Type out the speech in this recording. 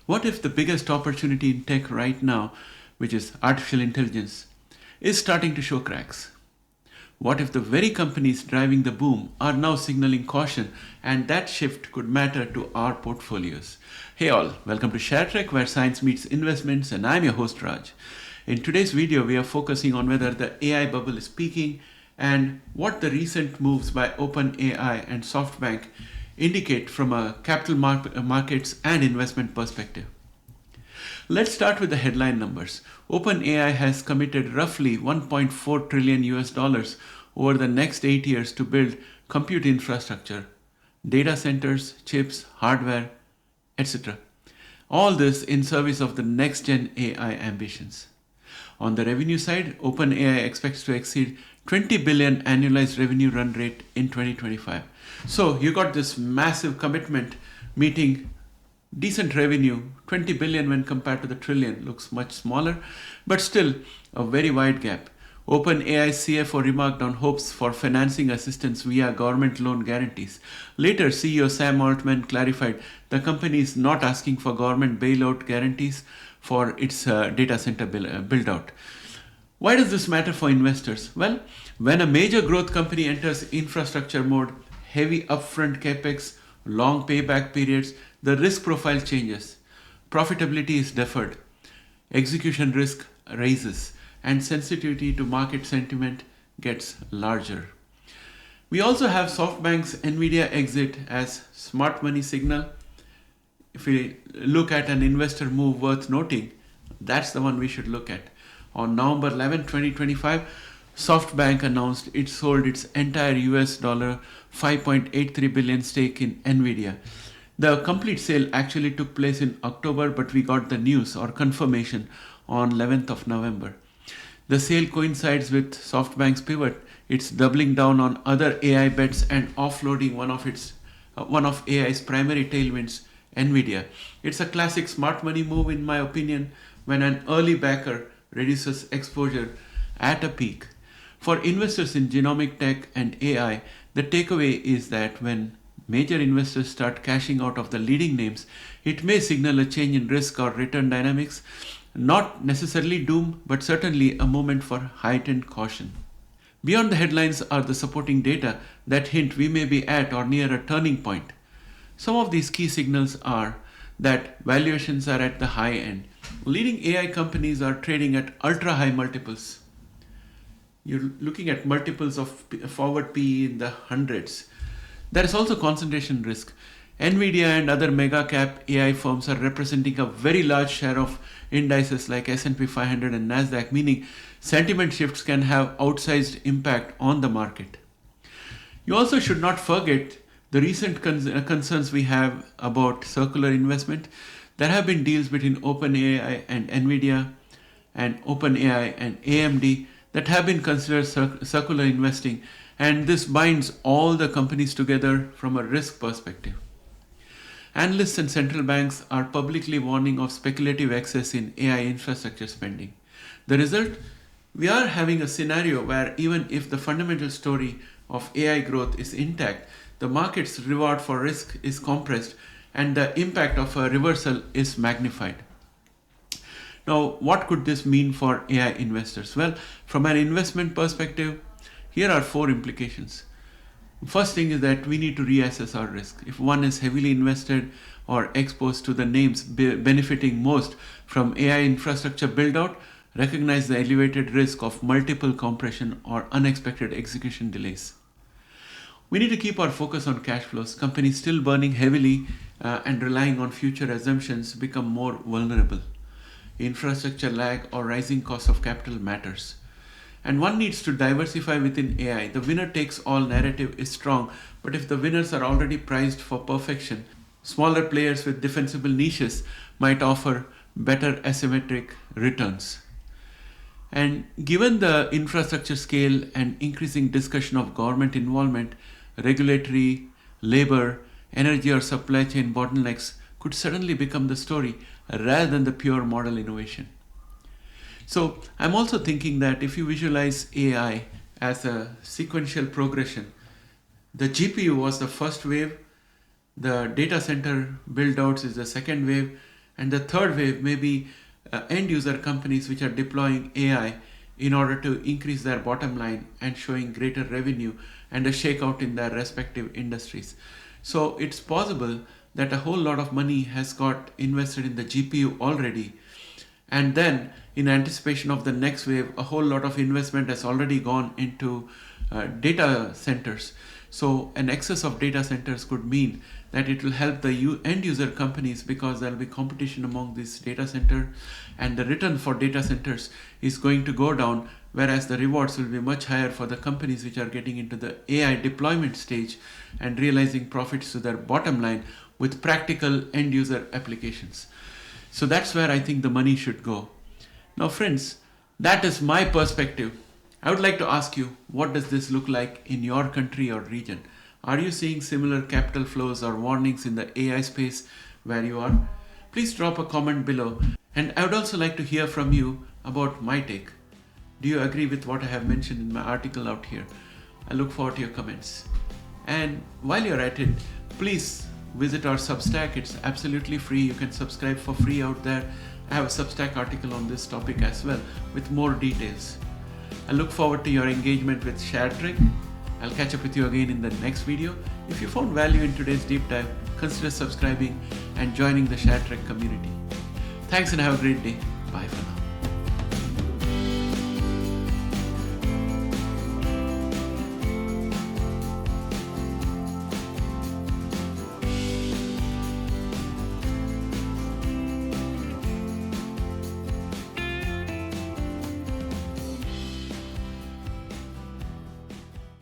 What if the biggest opportunity in tech right now, which is artificial intelligence, is starting to show cracks? What if the very companies driving the boom are now signaling caution and that shift could matter to our portfolios? Hey all, welcome to ShareTreck where science meets investments, and I'm your host Raj. In today's video, we are focusing on whether the AI bubble is peaking and what the recent moves by OpenAI and SoftBank indicate from a capital markets and investment perspective. Let's start with the headline numbers. OpenAI has committed roughly $1.4 trillion over the next 8 years to build compute infrastructure, data centers, chips, hardware, etc. All this in service of the next-gen AI ambitions. On the revenue side, OpenAI expects to exceed 20 billion annualized revenue run rate in 2025. So you got this massive commitment meeting decent revenue. 20 billion when compared to the trillion looks much smaller, but still a very wide gap. OpenAI's CFO remarked on hopes for financing assistance via government loan guarantees. Later, CEO Sam Altman clarified the company is not asking for government bailout guarantees for its data center build-out. Why does this matter for investors? Well, when a major growth company enters infrastructure mode, heavy upfront capex, long payback periods, the risk profile changes. Profitability is deferred, execution risk rises, and sensitivity to market sentiment gets larger. We also have SoftBank's Nvidia exit as smart money signal. If we look at an investor move worth noting, that's the one we should look at. On November 11, 2025, SoftBank announced it sold its entire US dollar $5.83 billion stake in Nvidia. The complete sale actually took place in October, but we got the news or confirmation on 11th of November. The sale coincides with SoftBank's pivot. It's doubling down on other AI bets and offloading one of AI's primary tailwinds, Nvidia. It's a classic smart money move in my opinion when an early backer reduces exposure at a peak. For investors in genomic tech and AI, the takeaway is that when major investors start cashing out of the leading names, it may signal a change in risk or return dynamics. Not necessarily doom, but certainly a moment for heightened caution. Beyond the headlines are the supporting data that hint we may be at or near a turning point. Some of these key signals are that valuations are at the high end. Leading AI companies are trading at ultra-high multiples. You're looking at multiples of forward PE in the hundreds. There is also concentration risk. Nvidia and other mega cap AI firms are representing a very large share of indices like S&P 500 and Nasdaq, meaning sentiment shifts can have outsized impact on the market. You also should not forget the recent concerns we have about circular investment. There have been deals between OpenAI and Nvidia and OpenAI and AMD that have been considered circular investing, and this binds all the companies together from a risk perspective. Analysts and central banks are publicly warning of speculative excess in AI infrastructure spending. The result? We are having a scenario where even if the fundamental story of AI growth is intact, the market's reward for risk is compressed and the impact of a reversal is magnified. Now, what could this mean for AI investors? Well, from an investment perspective, here are 4 implications. First thing is that we need to reassess our risk. If one is heavily invested or exposed to the names benefiting most from AI infrastructure build-out, recognize the elevated risk of multiple compression or unexpected execution delays. We need to keep our focus on cash flows. Companies still burning heavily and relying on future assumptions become more vulnerable. Infrastructure lag or rising cost of capital matters. And one needs to diversify within AI. The winner takes all narrative is strong, but if the winners are already priced for perfection, smaller players with defensible niches might offer better asymmetric returns. And given the infrastructure scale and increasing discussion of government involvement, regulatory, labor, energy or supply chain bottlenecks could suddenly become the story rather than the pure model innovation. So I'm also thinking that if you visualize AI as a sequential progression, the GPU was the first wave, the data center build outs is the second wave, And the third wave may be end user companies which are deploying AI in order to increase their bottom line and showing greater revenue and a shakeout in their respective industries. So it's possible that a whole lot of money has got invested in the GPU already, and then in anticipation of the next wave, a whole lot of investment has already gone into data centers. So an excess of data centers could mean that it will help the end user companies, because there will be competition among these data centers, and the return for data centers is going to go down, whereas the rewards will be much higher for the companies which are getting into the AI deployment stage and realizing profits to their bottom line with practical end user applications. So that's where I think the money should go. Now friends, that is my perspective. I would like to ask you, what does this look like in your country or region? Are you seeing similar capital flows or warnings in the AI space where you are? Please drop a comment below. And I would also like to hear from you about my take. Do you agree with what I have mentioned in my article out here? I look forward to your comments. And while you're at it, please visit our Substack. It's absolutely free. You can subscribe for free out there. I have a Substack article on this topic as well with more details. I look forward to your engagement with ShareTreck. I'll catch up with you again in the next video. If you found value in today's deep dive, consider subscribing and joining the ShareTreck community. Thanks and have a great day. Bye for now.